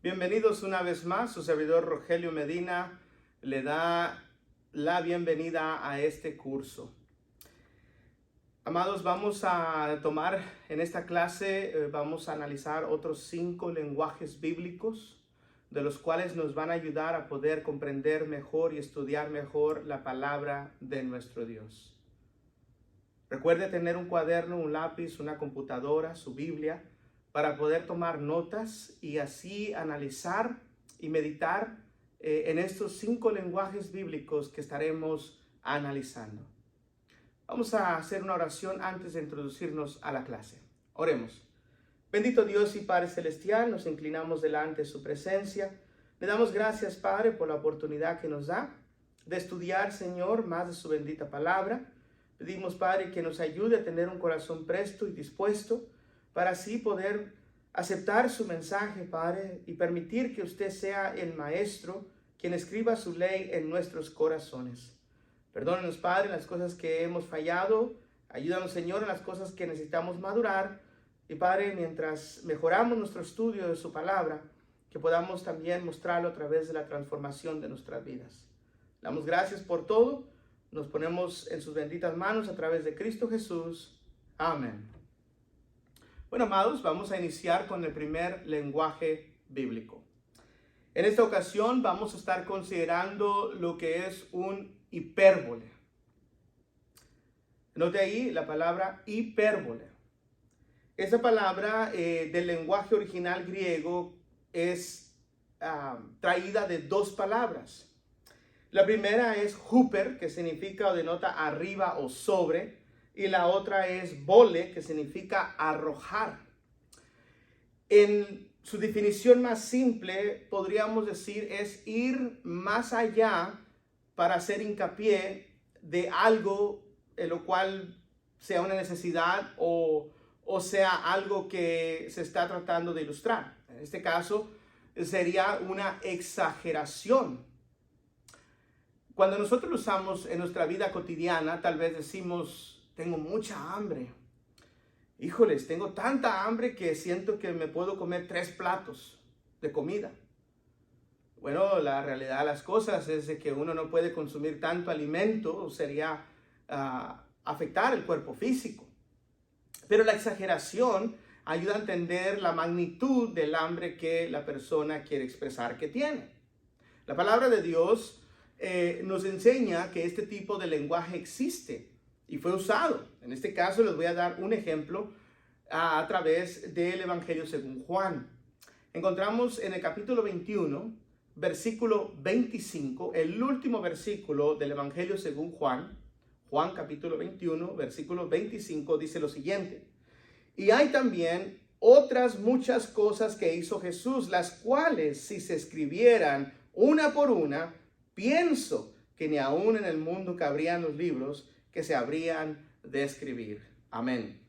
Bienvenidos una vez más. Su servidor Rogelio Medina le da la bienvenida a este curso. Amados, vamos a tomar en esta clase, vamos a analizar otros 5 lenguajes bíblicos, de los cuales nos van a ayudar a poder comprender mejor y estudiar mejor la palabra de nuestro Dios. Recuerde tener un cuaderno, un lápiz, una computadora, su Biblia, para poder tomar notas y así analizar y meditar en estos 5 lenguajes bíblicos que estaremos analizando. Vamos a hacer una oración antes de introducirnos a la clase. Oremos. Bendito Dios y Padre Celestial, nos inclinamos delante de su presencia. Le damos gracias, Padre, por la oportunidad que nos da de estudiar, Señor, más de su bendita palabra. Pedimos, Padre, que nos ayude a tener un corazón presto y dispuesto para así poder aceptar su mensaje, Padre, y permitir que usted sea el Maestro quien escriba su ley en nuestros corazones. Perdónenos, Padre, en las cosas que hemos fallado. Ayúdanos, Señor, en las cosas que necesitamos madurar. Y, Padre, mientras mejoramos nuestro estudio de su palabra, que podamos también mostrarlo a través de la transformación de nuestras vidas. Le damos gracias por todo. Nos ponemos en sus benditas manos a través de Cristo Jesús. Amén. Bueno, amados, vamos a iniciar con el primer lenguaje bíblico. En esta ocasión vamos a estar considerando lo que es un hipérbole. Note ahí la palabra hipérbole. Esa palabra del lenguaje original griego es traída de 2 palabras. La primera es huper, que significa o denota arriba o sobre, y la otra es bole, que significa arrojar. En su definición más simple, podríamos decir, es ir más allá para hacer hincapié de algo en lo cual sea una necesidad o sea algo que se está tratando de ilustrar. En este caso, sería una exageración. Cuando nosotros lo usamos en nuestra vida cotidiana, tal vez decimos, tengo mucha hambre. Híjoles, tengo tanta hambre que siento que me puedo comer 3 platos de comida. Bueno, la realidad de las cosas es de que uno no puede consumir tanto alimento, sería afectar el cuerpo físico. Pero la exageración ayuda a entender la magnitud del hambre que la persona quiere expresar que tiene. La palabra de Dios nos enseña que este tipo de lenguaje existe y fue usado. En este caso les voy a dar un ejemplo a través del Evangelio según Juan. Encontramos en el capítulo 21, versículo 25, el último versículo del Evangelio según Juan. Juan capítulo 21, versículo 25 dice lo siguiente: y hay también otras muchas cosas que hizo Jesús, las cuales si se escribieran una por una, pienso que ni aún en el mundo cabrían los libros que se habrían de escribir. Amén.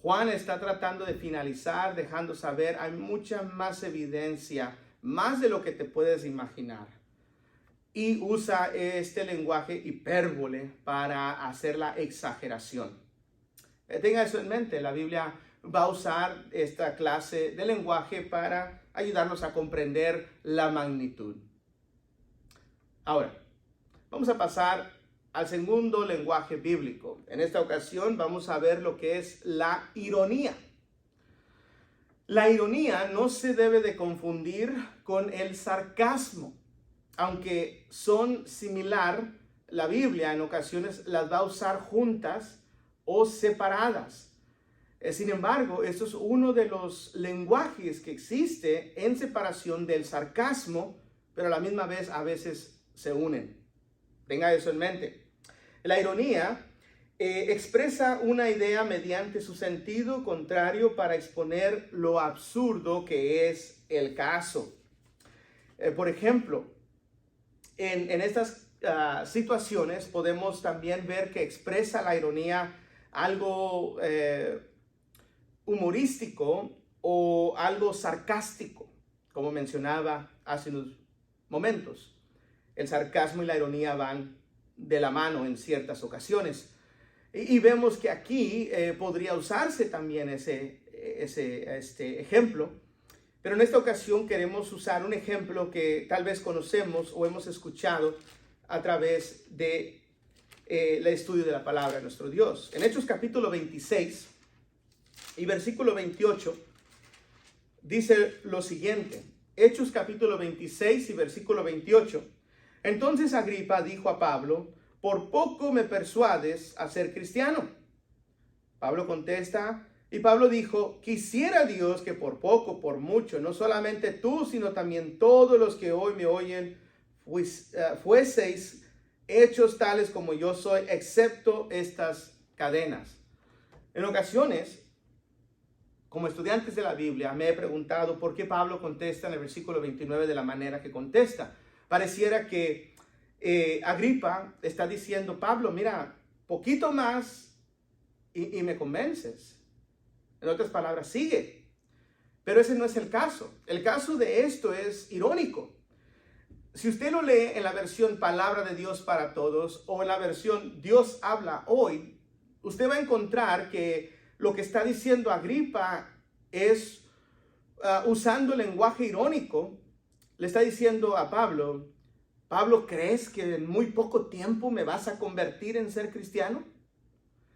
Juan está tratando de finalizar, dejando saber, hay mucha más evidencia, más de lo que te puedes imaginar. Y usa este lenguaje hipérbole para hacer la exageración. Tenga eso en mente, la Biblia va a usar esta clase de lenguaje para ayudarnos a comprender la magnitud. Ahora, vamos a pasar al segundo lenguaje bíblico. En esta ocasión vamos a ver lo que es la ironía. La ironía no se debe de confundir con el sarcasmo. Aunque son similar, la Biblia en ocasiones las va a usar juntas o separadas. Sin embargo, esto es uno de los lenguajes que existe en separación del sarcasmo, pero a la misma vez a veces se unen. Tenga eso en mente. La ironía expresa una idea mediante su sentido contrario para exponer lo absurdo que es el caso. Por ejemplo, en estas situaciones podemos también ver que expresa la ironía algo humorístico o algo sarcástico, como mencionaba hace unos momentos. El sarcasmo y la ironía van de la mano en ciertas ocasiones. Y vemos que aquí podría usarse también este ejemplo Pero en esta ocasión queremos usar un ejemplo que tal vez conocemos o hemos escuchado a través de el estudio de la palabra de nuestro Dios. En Hechos capítulo 26 y versículo 28 dice lo siguiente. Hechos capítulo 26 y versículo 28. Entonces Agripa dijo a Pablo: por poco me persuades a ser cristiano. Pablo contesta, y Pablo dijo: quisiera Dios que por poco, por mucho, no solamente tú, sino también todos los que hoy me oyen, fueseis hechos tales como yo soy, excepto estas cadenas. En ocasiones, como estudiantes de la Biblia, me he preguntado por qué Pablo contesta en el versículo 29 de la manera que contesta. Pareciera que Agripa está diciendo: Pablo, mira, poquito más y me convences. En otras palabras, sigue. Pero ese no es el caso. El caso de esto es irónico. Si usted lo lee en la versión Palabra de Dios para Todos o en la versión Dios habla hoy, usted va a encontrar que lo que está diciendo Agripa es, usando lenguaje irónico, le está diciendo a Pablo: Pablo, ¿crees que en muy poco tiempo me vas a convertir en ser cristiano?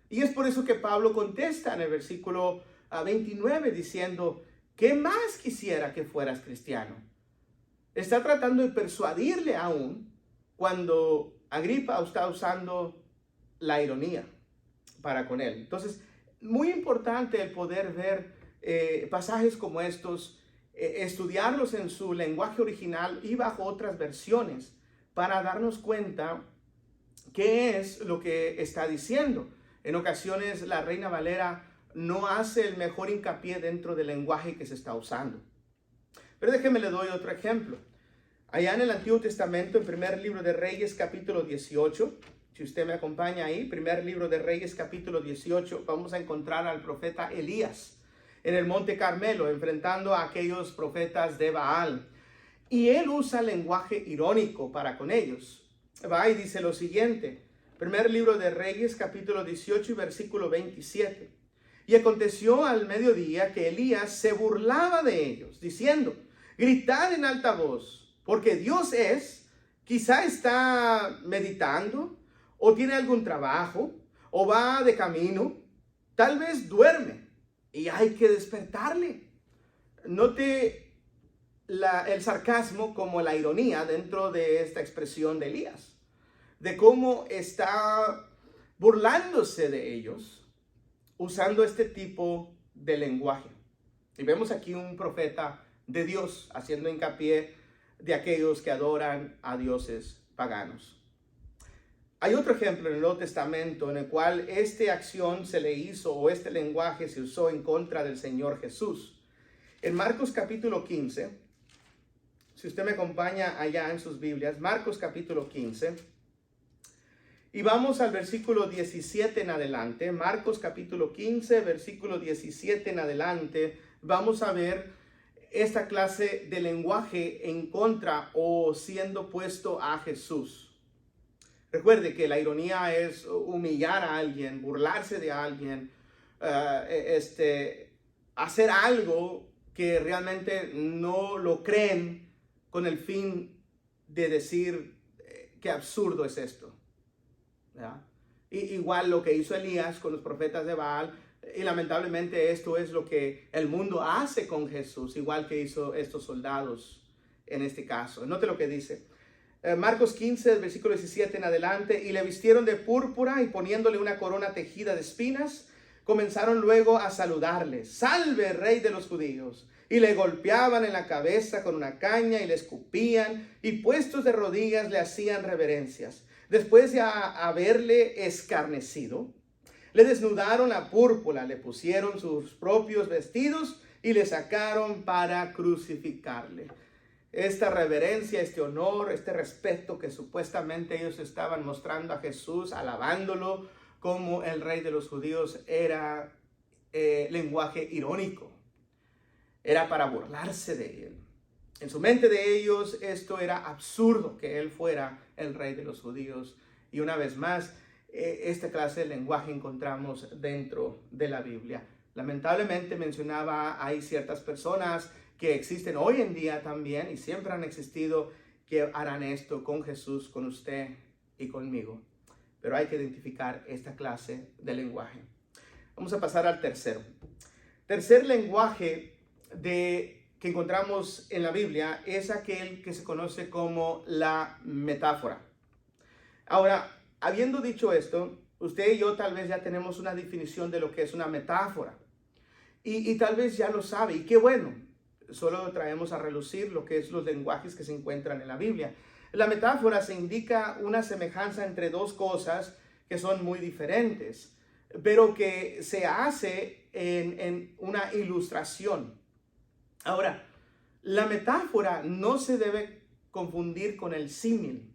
Y es por eso que Pablo contesta en el versículo 29 diciendo: ¿qué más quisiera que fueras cristiano? Está tratando de persuadirle aún cuando Agripa está usando la ironía para con él. Entonces, muy importante el poder ver pasajes como estos, estudiarlos en su lenguaje original y bajo otras versiones para darnos cuenta qué es lo que está diciendo. En ocasiones la Reina Valera no hace el mejor hincapié dentro del lenguaje que se está usando. Pero déjeme le doy otro ejemplo. Allá en el Antiguo Testamento, en primer libro de Reyes, capítulo 18, si usted me acompaña ahí, primer libro de Reyes, capítulo 18, vamos a encontrar al profeta Elías en el Monte Carmelo, enfrentando a aquellos profetas de Baal. Y él usa lenguaje irónico para con ellos. Va y dice lo siguiente, primer libro de Reyes, capítulo 18 y versículo 27. Y aconteció al mediodía que Elías se burlaba de ellos, diciendo: gritad en alta voz, porque Dios es, quizá está meditando, o tiene algún trabajo, o va de camino, tal vez duerme, y hay que despertarle. Note el sarcasmo como la ironía dentro de esta expresión de Elías, de cómo está burlándose de ellos, usando este tipo de lenguaje. Y vemos aquí un profeta de Dios haciendo hincapié de aquellos que adoran a dioses paganos. Hay otro ejemplo en el Nuevo Testamento en el cual esta acción se le hizo, o este lenguaje se usó en contra del Señor Jesús. En Marcos capítulo 15, si usted me acompaña allá en sus Biblias, Marcos capítulo 15, y vamos al versículo 17 en adelante. Marcos capítulo 15, versículo 17 en adelante, vamos a ver esta clase de lenguaje en contra o siendo puesto a Jesús. Recuerde que la ironía es humillar a alguien, burlarse de alguien, hacer algo que realmente no lo creen con el fin de decir qué absurdo es esto. ¿Ya? Igual lo que hizo Elías con los profetas de Baal, y lamentablemente esto es lo que el mundo hace con Jesús, igual que hizo estos soldados en este caso. Note lo que dice Marcos 15, versículo 17 en adelante: y le vistieron de púrpura y poniéndole una corona tejida de espinas, comenzaron luego a saludarle: salve, rey de los judíos. Y le golpeaban en la cabeza con una caña y le escupían, y puestos de rodillas le hacían reverencias. Después de haberle escarnecido, le desnudaron la púrpura, le pusieron sus propios vestidos y le sacaron para crucificarle. Esta reverencia, este honor, este respeto que supuestamente ellos estaban mostrando a Jesús, alabándolo como el rey de los judíos, era lenguaje irónico. Era para burlarse de él. En su mente de ellos esto era absurdo, que él fuera el rey de los judíos. Y una vez más, esta clase de lenguaje encontramos dentro de la Biblia. Lamentablemente mencionaba, hay ciertas personas que existen hoy en día también y siempre han existido, que harán esto con Jesús, con usted y conmigo. Pero hay que identificar esta clase de lenguaje. Vamos a pasar al tercero. Tercer lenguaje que encontramos en la Biblia es aquel que se conoce como la metáfora. Ahora, habiendo dicho esto, usted y yo tal vez ya tenemos una definición de lo que es una metáfora. Y tal vez ya lo sabe, y qué bueno. Solo traemos a relucir lo que es los lenguajes que se encuentran en la Biblia. La metáfora se indica una semejanza entre dos cosas que son muy diferentes, pero que se hace en una ilustración. Ahora, la metáfora no se debe confundir con el símil.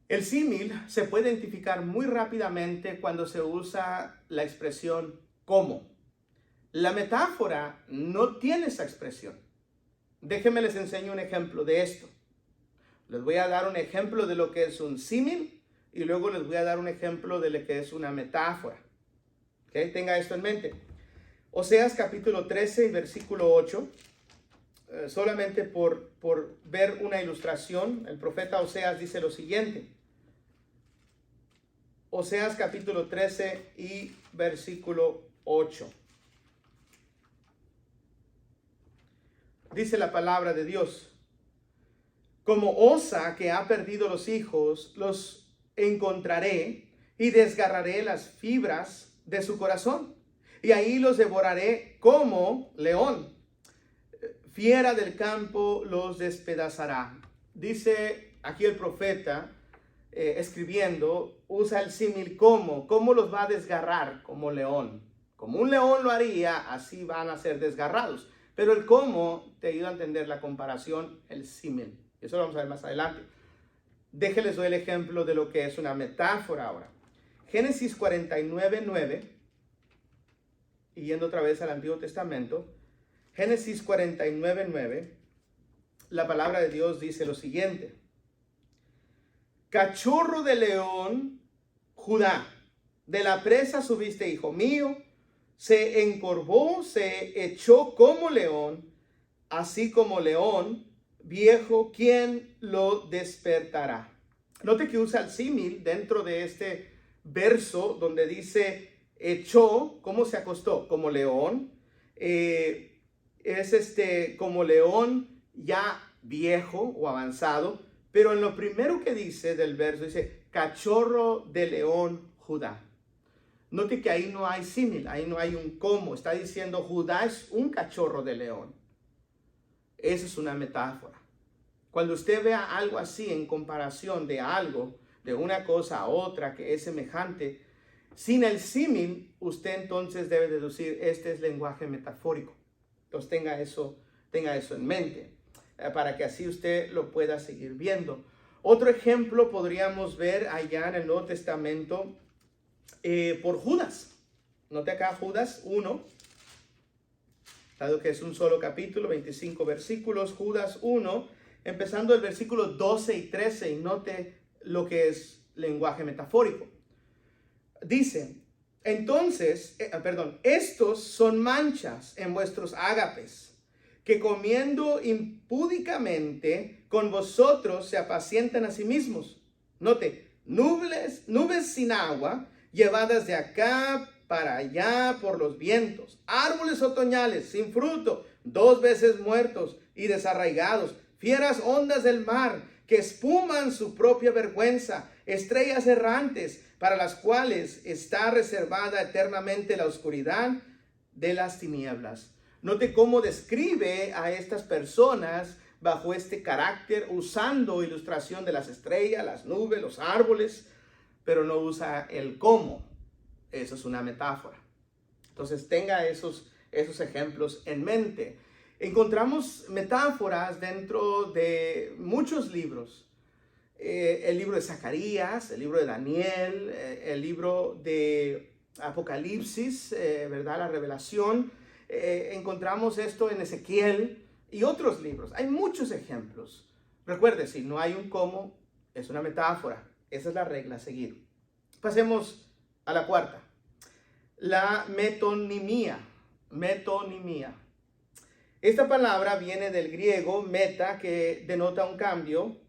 El símil se puede identificar muy rápidamente cuando se usa la expresión como. La metáfora no tiene esa expresión. Déjenme les enseño un ejemplo de esto. Les voy a dar un ejemplo de lo que es un símil y luego les voy a dar un ejemplo de lo que es una metáfora. ¿Okay? Tenga esto en mente. Oseas capítulo 13 y versículo 8. Solamente por ver una ilustración, el profeta Oseas dice lo siguiente. Oseas capítulo 13 y versículo 8. Dice la palabra de Dios: como osa que ha perdido los hijos, los encontraré y desgarraré las fibras de su corazón, y ahí los devoraré como león. Fiera del campo los despedazará. Dice aquí el profeta, escribiendo, usa el símil como. ¿Cómo los va a desgarrar? Como león. Como un león lo haría, así van a ser desgarrados. Pero el cómo te ayuda a entender la comparación, el símil. Eso lo vamos a ver más adelante. Déjenles doy el ejemplo de lo que es una metáfora ahora. Génesis 49:9, y yendo otra vez al Antiguo Testamento, Génesis 49:9, la palabra de Dios dice lo siguiente: cachorro de león, Judá, de la presa subiste, hijo mío, se encorvó, se echó como león, así como león viejo, ¿quién lo despertará? Note que usa el símil dentro de este verso donde dice echó, ¿cómo se acostó? Como león. Es como león ya viejo o avanzado, pero en lo primero que dice del verso dice cachorro de león Judá. Note que ahí no hay símil, ahí no hay un cómo. Está diciendo Judá es un cachorro de león. Esa es una metáfora. Cuando usted vea algo así en comparación de algo, de una cosa a otra que es semejante, sin el símil, usted entonces debe deducir, este es lenguaje metafórico. Entonces tenga eso en mente, para que así usted lo pueda seguir viendo. Otro ejemplo podríamos ver allá en el Nuevo Testamento por Judas. Note acá Judas 1, dado que es un solo capítulo, 25 versículos, Judas 1, empezando el versículo 12 y 13, y note lo que es lenguaje metafórico. Dice, entonces, estos son manchas en vuestros ágapes, que comiendo impúdicamente con vosotros se apacientan a sí mismos. Note, nubes sin agua, llevadas de acá para allá por los vientos, árboles otoñales sin fruto, 2 veces muertos y desarraigados, fieras ondas del mar que espuman su propia vergüenza, estrellas errantes para las cuales está reservada eternamente la oscuridad de las tinieblas. Note cómo describe a estas personas bajo este carácter, usando ilustración de las estrellas, las nubes, los árboles, pero no usa el cómo. Eso es una metáfora. Entonces tenga esos ejemplos en mente. Encontramos metáforas dentro de muchos libros. El libro de Zacarías, el libro de Daniel, el libro de Apocalipsis, ¿verdad? La Revelación. Encontramos esto en Ezequiel y otros libros. Hay muchos ejemplos. Recuerde, si no hay un cómo, es una metáfora. Esa es la regla a seguir. Pasemos a la cuarta. La metonimia. Metonimia. Esta palabra viene del griego meta, que denota un cambio,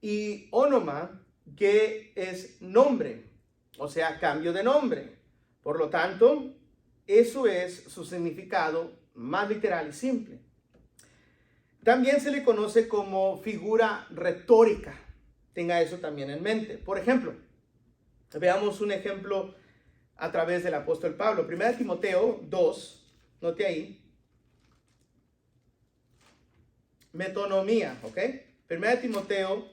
y onoma, que es nombre, o sea, cambio de nombre. Por lo tanto, eso es su significado más literal y simple. También se le conoce como figura retórica. Tenga eso también en mente. Por ejemplo, veamos un ejemplo a través del apóstol Pablo. 1 Timoteo 2, note ahí. Metonomía, ¿ok? 1 Timoteo,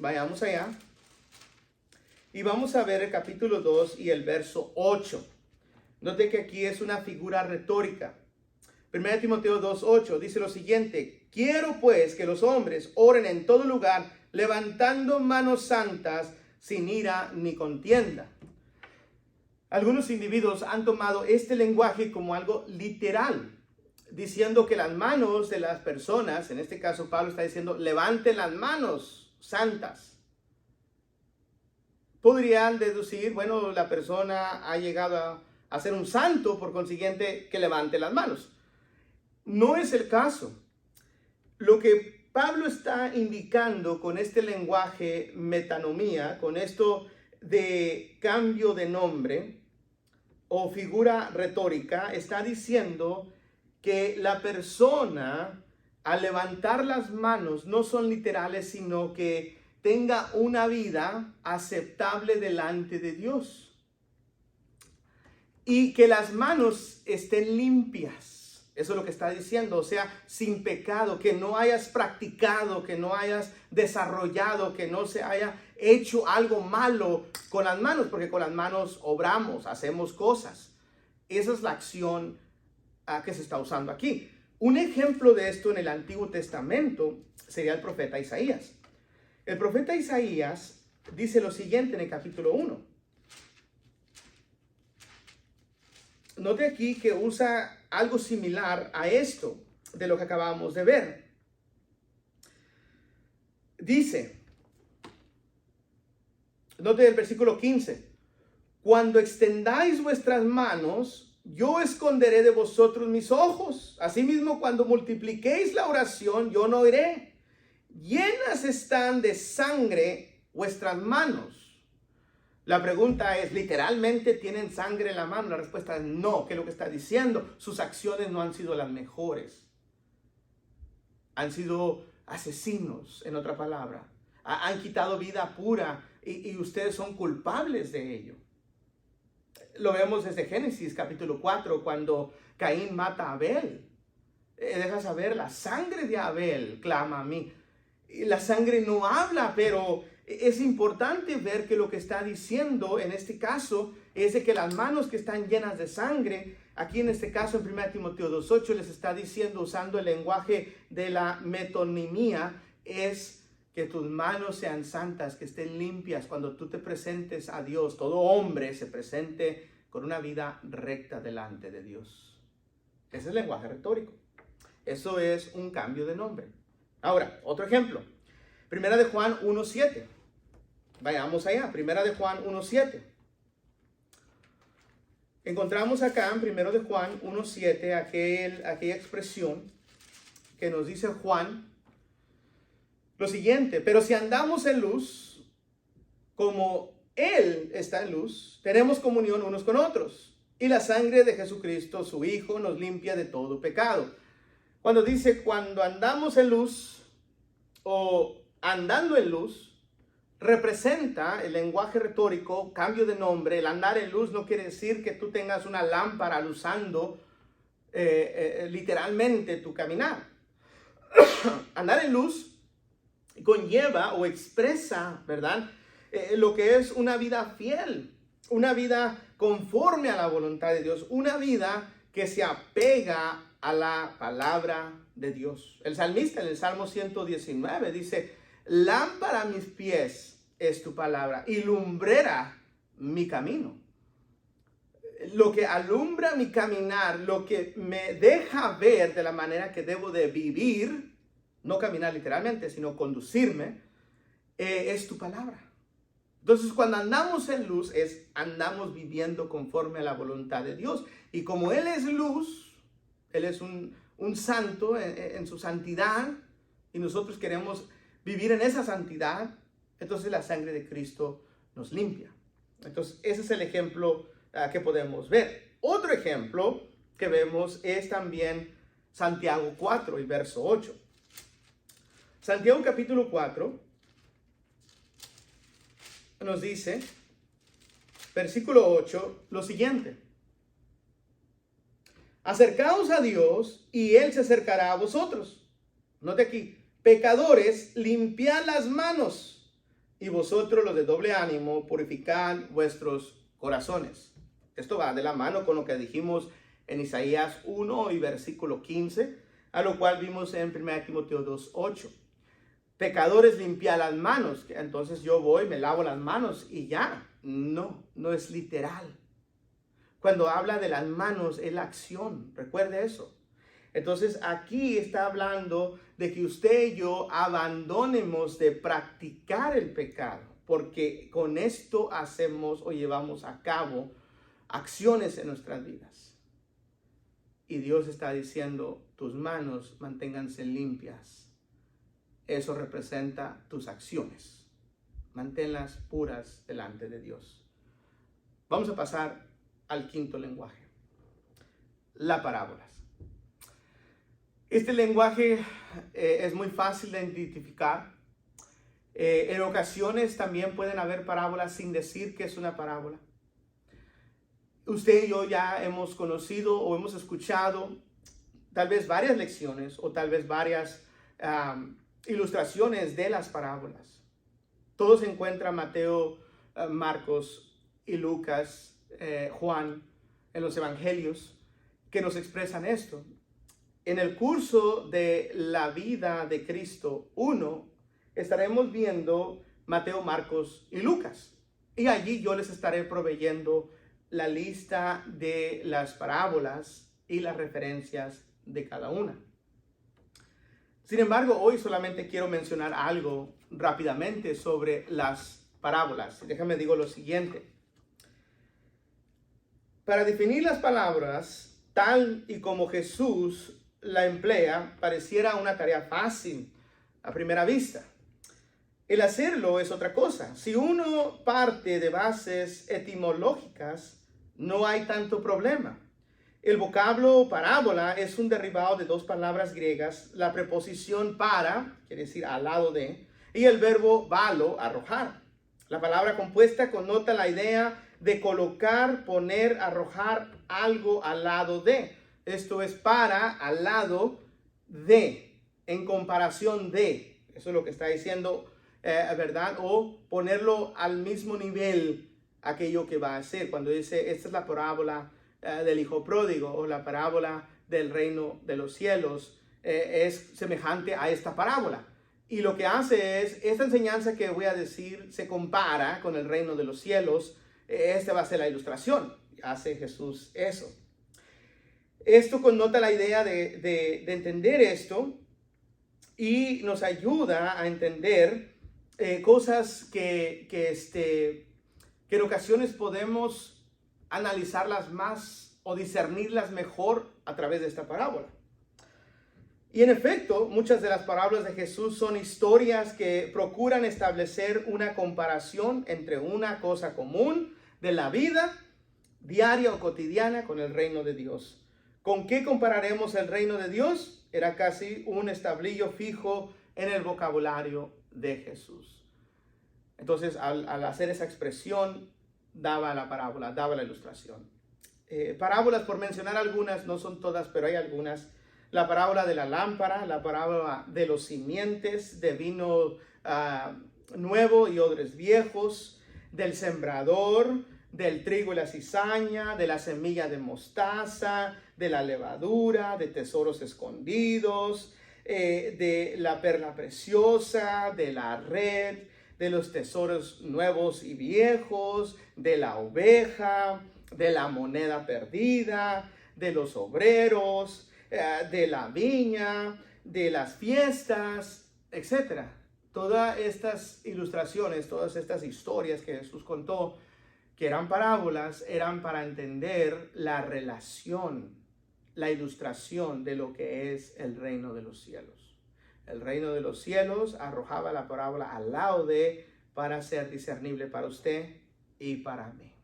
vayamos allá. Y vamos a ver el capítulo 2 y el verso 8. Note que aquí es una figura retórica. 1 Timoteo 2:8 dice lo siguiente: quiero pues que los hombres oren en todo lugar, levantando manos santas, sin ira ni contienda. Algunos individuos han tomado este lenguaje como algo literal, diciendo que las manos de las personas, en este caso Pablo está diciendo, levanten las manos santas. Podrían deducir, bueno, la persona ha llegado a ser un santo, por consiguiente, que levante las manos. No es el caso. Lo que Pablo está indicando con este lenguaje metanomía, con esto de cambio de nombre o figura retórica, está diciendo que la persona al levantar las manos no son literales, sino que tenga una vida aceptable delante de Dios y que las manos estén limpias. Eso es lo que está diciendo, o sea, sin pecado, que no hayas practicado, que no hayas desarrollado, que no se haya hecho algo malo con las manos, porque con las manos obramos, hacemos cosas. Esa es la acción que se está usando aquí. Un ejemplo de esto en el Antiguo Testamento sería el profeta Isaías. El profeta Isaías dice lo siguiente en el capítulo 1. Note aquí que usa algo similar a esto de lo que acabamos de ver. Dice, note el versículo 15, cuando extendáis vuestras manos, yo esconderé de vosotros mis ojos. Asimismo, cuando multipliquéis la oración, yo no oiré. Llenas están de sangre vuestras manos. La pregunta es, ¿literalmente tienen sangre en la mano? La respuesta es no. ¿Qué es lo que está diciendo? Sus acciones no han sido las mejores. Han sido asesinos, en otra palabra. Han quitado vida pura y ustedes son culpables de ello. Lo vemos desde Génesis capítulo 4, cuando Caín mata a Abel. Deja saber, la sangre de Abel clama a mí. La sangre no habla, pero es importante ver que lo que está diciendo en este caso es de que las manos que están llenas de sangre, aquí en este caso en 1 Timoteo 2:8 les está diciendo, usando el lenguaje de la metonimía, es que tus manos sean santas, que estén limpias cuando tú te presentes a Dios. Todo hombre se presente con una vida recta delante de Dios. Ese es el lenguaje retórico. Eso es un cambio de nombre. Ahora, otro ejemplo. 1 de Juan 1:7. Vayamos allá. 1 de Juan 1:7. Encontramos acá en 1 de Juan 1:7 aquella expresión que nos dice Juan lo siguiente: pero si andamos en luz, como Él está en luz, tenemos comunión unos con otros. Y la sangre de Jesucristo, su Hijo, nos limpia de todo pecado. Cuando dice cuando andamos en luz o andando en luz, representa el lenguaje retórico, cambio de nombre. El andar en luz no quiere decir que tú tengas una lámpara alusando literalmente tu caminar. Andar en luz conlleva o expresa, ¿verdad? Lo que es una vida fiel, una vida conforme a la voluntad de Dios, una vida que se apega a la palabra de Dios. El salmista en el Salmo 119 dice: lámpara a mis pies es tu palabra y lumbrera mi camino. Lo que alumbra mi caminar, lo que me deja ver de la manera que debo de vivir, no caminar literalmente, sino conducirme, es tu palabra. Entonces, cuando andamos en luz, andamos viviendo conforme a la voluntad de Dios. Y como Él es luz, Él es un santo en su santidad y nosotros queremos vivir en esa santidad. Entonces la sangre de Cristo nos limpia. Entonces ese es el ejemplo que podemos ver. Otro ejemplo que vemos es también Santiago 4 y verso 8. Santiago capítulo 4 nos dice, versículo 8, lo siguiente. Acercaos a Dios y Él se acercará a vosotros. Note aquí, pecadores, limpiad las manos, y vosotros los de doble ánimo, purificad vuestros corazones. Esto va de la mano con lo que dijimos en Isaías 1 y versículo 15, a lo cual vimos en 1 Timoteo 2:8. Pecadores, limpiad las manos. Entonces yo voy, me lavo las manos y ya. No, no es literal. Cuando habla de las manos es la acción. Recuerde eso. Entonces aquí está hablando de que usted y yo abandonemos de practicar el pecado, porque con esto hacemos o llevamos a cabo acciones en nuestras vidas. Y Dios está diciendo, tus manos manténganse limpias. Eso representa tus acciones. Manténlas puras delante de Dios. Vamos a pasar al quinto lenguaje, las parábolas. Este lenguaje es muy fácil de identificar. En ocasiones también pueden haber parábolas sin decir que es una parábola. Usted y yo ya hemos conocido o hemos escuchado tal vez varias lecciones o tal vez varias ilustraciones de las parábolas. Todo se encuentra en Mateo, Marcos y Lucas, Juan, en los evangelios que nos expresan esto. En el curso de la vida de Cristo 1, estaremos viendo Mateo, Marcos y Lucas. Y allí yo les estaré proveyendo la lista de las parábolas y las referencias de cada una. Sin embargo, hoy solamente quiero mencionar algo rápidamente sobre las parábolas. Déjame digo lo siguiente. Para definir las palabras, tal y como Jesús la emplea, pareciera una tarea fácil a primera vista. El hacerlo es otra cosa. Si uno parte de bases etimológicas, no hay tanto problema. El vocablo parábola es un derivado de dos palabras griegas, la preposición para, quiere decir al lado de, y el verbo balo, arrojar. La palabra compuesta connota la idea de colocar, poner, arrojar algo al lado de. Esto es para, al lado de, en comparación de. Eso es lo que está diciendo, ¿verdad? O ponerlo al mismo nivel aquello que va a hacer. Cuando dice, esta es la parábola del hijo pródigo o la parábola del reino de los cielos, es semejante a esta parábola. Y lo que hace es, esta enseñanza que voy a decir se compara con el reino de los cielos. Esta va a ser la ilustración. Hace Jesús eso. Esto connota la idea de entender esto y nos ayuda a entender cosas que en ocasiones podemos analizarlas más o discernirlas mejor a través de esta parábola. Y en efecto, muchas de las parábolas de Jesús son historias que procuran establecer una comparación entre una cosa común de la vida diaria o cotidiana con el reino de Dios. ¿Con qué compararemos el reino de Dios? Era casi un establillo fijo en el vocabulario de Jesús. Entonces, al hacer esa expresión, daba la parábola, daba la ilustración. Parábolas, por mencionar algunas, no son todas, pero hay algunas. La parábola de la lámpara, la parábola de los simientes, de vino nuevo y odres viejos, del sembrador, del trigo y la cizaña, de la semilla de mostaza, de la levadura, de tesoros escondidos, de la perla preciosa, de la red, de los tesoros nuevos y viejos, de la oveja, de la moneda perdida, de los obreros, de la viña, de las fiestas, etc. Todas estas ilustraciones, todas estas historias que Jesús contó, que eran parábolas, eran para entender la relación la ilustración de lo que es el reino de los cielos. El reino de los cielos arrojaba la parábola al lado de para ser discernible para usted y para mí.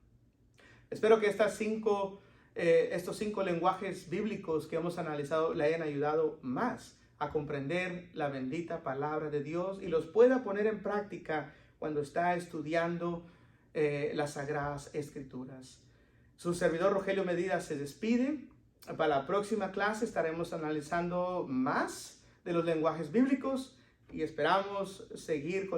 Espero que estos cinco lenguajes bíblicos que hemos analizado le hayan ayudado más a comprender la bendita palabra de Dios y los pueda poner en práctica cuando está estudiando las Sagradas Escrituras. Su servidor Rogelio Medina se despide. Para la próxima clase estaremos analizando más de los lenguajes bíblicos y esperamos seguir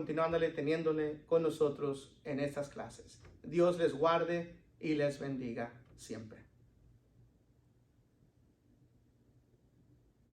teniéndole con nosotros en estas clases. Dios les guarde y les bendiga siempre.